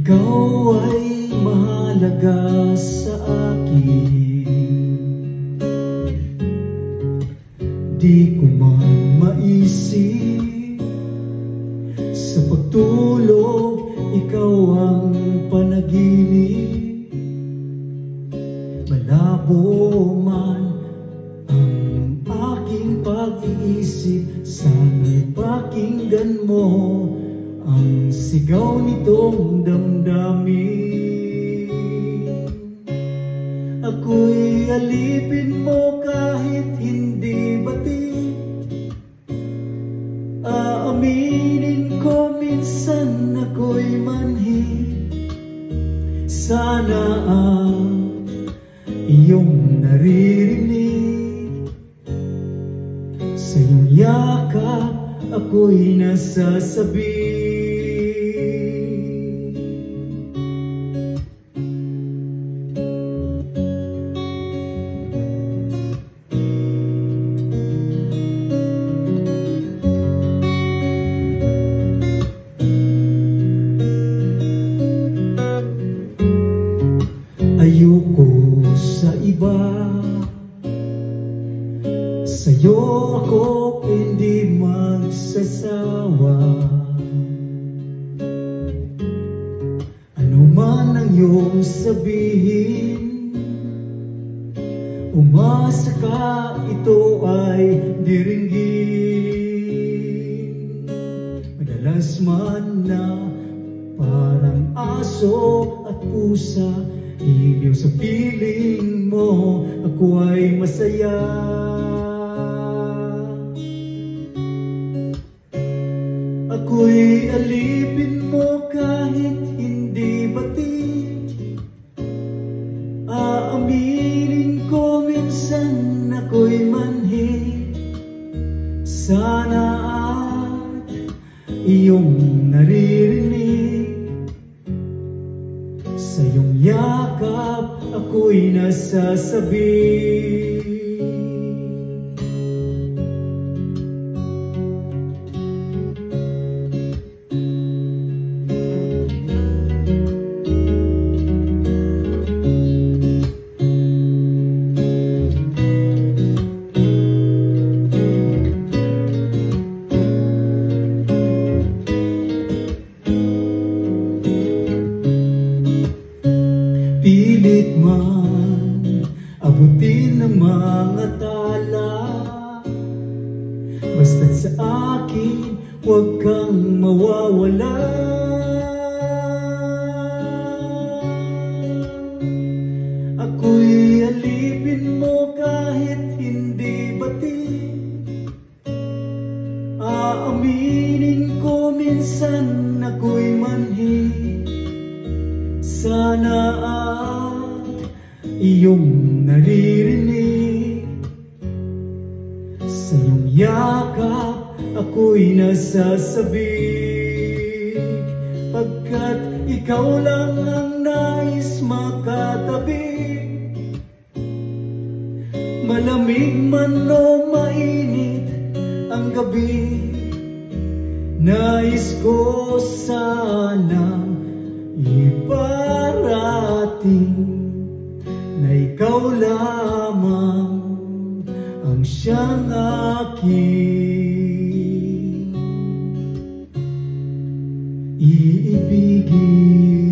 Ikaw ay mahalaga sa akin. Di ko man maisip sa pagtulog, ikaw ang panaginip. Malabo man ang aking pag-iisip, sana'y pakinggan mo ang sigaw nitong damdamin. Ako'y alipin mo kahit hindi batid. Aaminin ko minsan ako'y manhid. Sana ang iyong naririnig. Sa iyong yakap ako'y nasasabi. Ayoko sa iba, sa'yo ako hindi magsasawa. Ano man ang iyong sabihin, umasa ka, ito ay diringgin. Madalas man na parang aso at pusa, iliw sa piling mo, ako ay masaya. Ako'y alipin mo kahit hindi batid. Aaminin ko minsan ako'y manhid. Sana at iyong naririnig. Sa iyong yakap ako'y nasasabi. Pilit man abutin ng mga tala, basta't sa akin huwag kang mawawala. Ako'y alipin mo kahit hindi batid. Aaminin ko minsan ako'y manhid. Sana at iyong naririnig. Sa iyong yakap ako'y nasasabi. Pagkat ikaw lang ang nais makatabi. Malamig man o mainit ang gabi, nais ko sanang iparating na ikaw lamang ang siyang aking iibigin.